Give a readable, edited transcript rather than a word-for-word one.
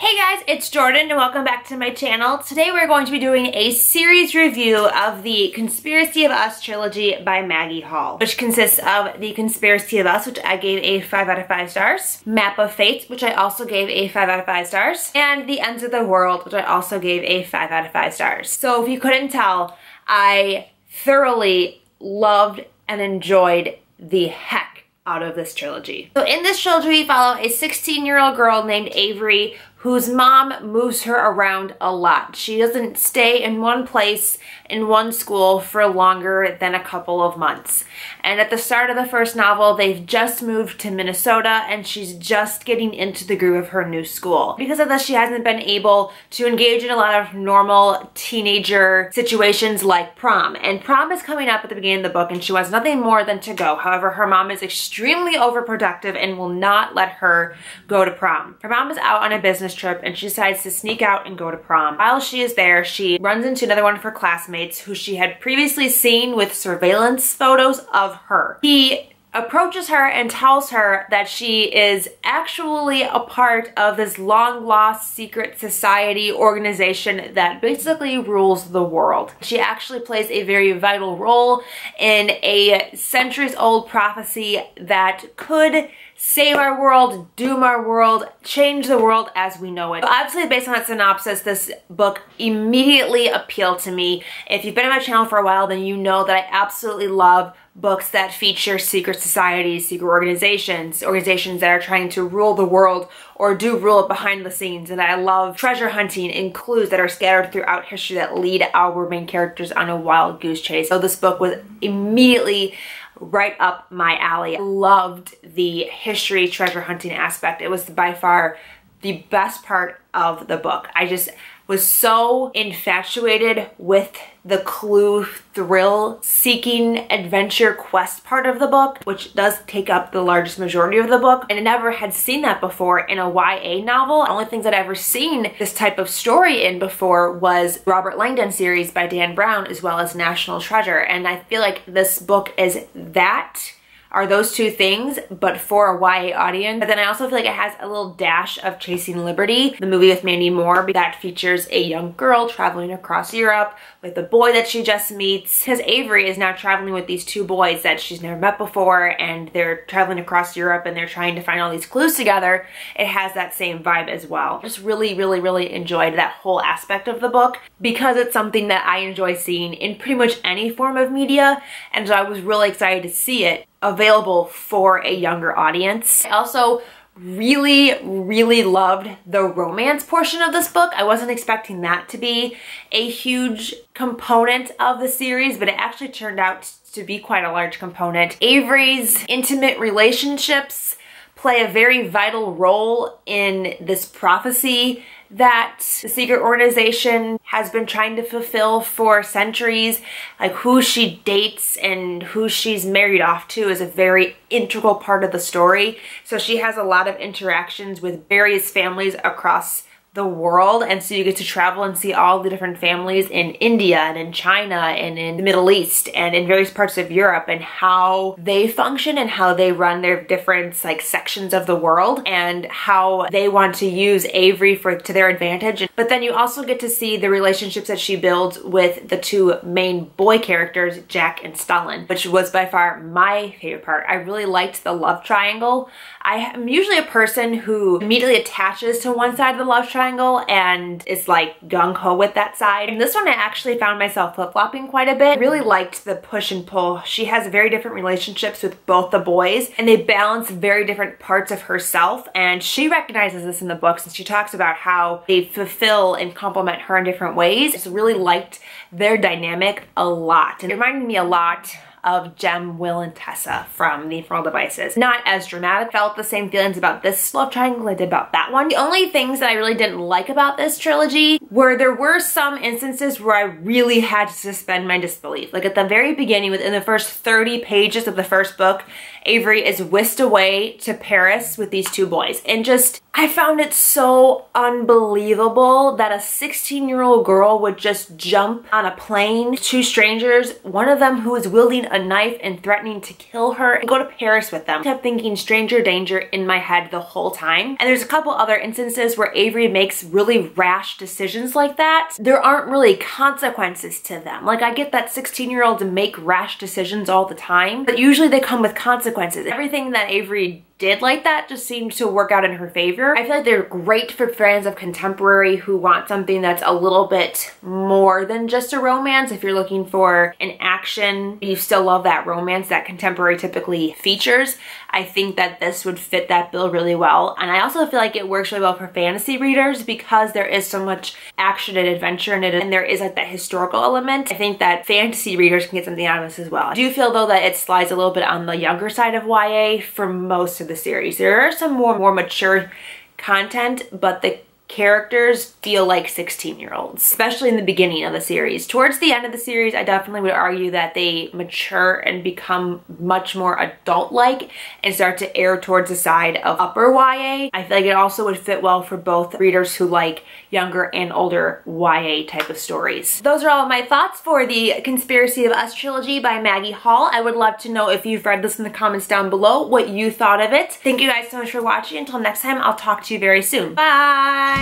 Hey guys, it's Jordan and welcome back to my channel. Today we're going to be doing a series review of the Conspiracy of Us trilogy by Maggie Hall, which consists of The Conspiracy of Us, which I gave a 5 out of 5 stars, Map of Fate, which I also gave a 5 out of 5 stars, and The Ends of the World, which I also gave a 5 out of 5 stars. So if you couldn't tell, I thoroughly loved and enjoyed the heck out of this trilogy. So in this trilogy, we follow a 16-year-old girl named Avery whose mom moves her around a lot. She doesn't stay in one place, in one school for longer than a couple of months. And at the start of the first novel, they've just moved to Minnesota and she's just getting into the groove of her new school. Because of this, she hasn't been able to engage in a lot of normal teenager situations like prom. And prom is coming up at the beginning of the book and she wants nothing more than to go. However, her mom is extremely overprotective and will not let her go to prom. Her mom is out on a business trip and she decides to sneak out and go to prom. While she is there, she runs into another one of her classmates who she had previously seen with surveillance photos of her. He approaches her and tells her that she is actually a part of this long-lost secret society organization that basically rules the world. She actually plays a very vital role in a centuries-old prophecy that could save our world, doom our world, change the world as we know it. So obviously, based on that synopsis, this book immediately appealed to me. If you've been on my channel for a while, then you know that I absolutely love books that feature secret societies, secret organizations that are trying to rule the world or do rule it behind the scenes. And I love treasure hunting and clues that are scattered throughout history that lead our main characters on a wild goose chase. So this book was immediately right up my alley. I loved the history treasure hunting aspect. It was by far the best part of the book. I just was so infatuated with the clue, thrill, seeking, adventure, quest part of the book, which does take up the largest majority of the book. And I never had seen that before in a YA novel. The only things I'd ever seen this type of story in before was Robert Langdon series by Dan Brown, as well as National Treasure. And I feel like this book is those two things, but for a YA audience. But then I also feel like it has a little dash of Chasing Liberty, the movie with Mandy Moore, that features a young girl traveling across Europe with a boy that she just meets. Because Avery is now traveling with these two boys that she's never met before, and they're traveling across Europe and they're trying to find all these clues together. It has that same vibe as well. Just really, really, really enjoyed that whole aspect of the book because it's something that I enjoy seeing in pretty much any form of media, and so I was really excited to see it available for a younger audience. I also really, really loved the romance portion of this book. I wasn't expecting that to be a huge component of the series, but it actually turned out to be quite a large component. Avery's intimate relationships play a very vital role in this prophecy that the secret organization has been trying to fulfill for centuries. Like who she dates and who she's married off to is a very integral part of the story. So she has a lot of interactions with various families across the world, and so you get to travel and see all the different families in India and in China and in the Middle East and in various parts of Europe and how they function and how they run their different sections of the world and how they want to use Avery to their advantage. But then you also get to see the relationships that she builds with the two main boy characters, Jack and Stalin, which was by far my favorite part. I really liked the love triangle. I am usually a person who immediately attaches to one side of the love triangle and is like gung-ho with that side. And this one I actually found myself flip-flopping quite a bit. I really liked the push and pull. She has very different relationships with both the boys and they balance very different parts of herself, and she recognizes this in the books and she talks about how they fulfill and complement her in different ways. I just really liked their dynamic a lot, and it reminded me a lot of Jem, Will, and Tessa from The Infernal Devices. Not as dramatic. Felt the same feelings about this love triangle I did about that one. The only things that I really didn't like about this trilogy were there were some instances where I really had to suspend my disbelief. Like at the very beginning, within the first 30 pages of the first book, Avery is whisked away to Paris with these two boys. And just I found it so unbelievable that a 16-year-old girl would just jump on a plane, two strangers, one of them who is wielding a knife and threatening to kill her, and go to Paris with them. I kept thinking stranger danger in my head the whole time. And there's a couple other instances where Avery makes really rash decisions like that. There aren't really consequences to them. Like, I get that 16-year-olds make rash decisions all the time, but usually they come with consequences. Everything that Avery did like that just seemed to work out in her favor. I feel like they're great for fans of contemporary who want something that's a little bit more than just a romance. If you're looking for an action, you still love that romance that contemporary typically features, I think that this would fit that bill really well. And I also feel like it works really well for fantasy readers because there is so much action and adventure in it, and there is like that historical element. I think that fantasy readers can get something out of this as well. I do feel though that it slides a little bit on the younger side of YA for most of the series. There are some more mature content, but the characters feel like 16-year-olds, especially in the beginning of the series. Towards the end of the series, I definitely would argue that they mature and become much more adult-like and start to err towards the side of upper YA. I feel like it also would fit well for both readers who like younger and older YA type of stories. Those are all of my thoughts for the Conspiracy of Us trilogy by Maggie Hall. I would love to know if you've read this in the comments down below, what you thought of it. Thank you guys so much for watching. Until next time, I'll talk to you very soon. Bye!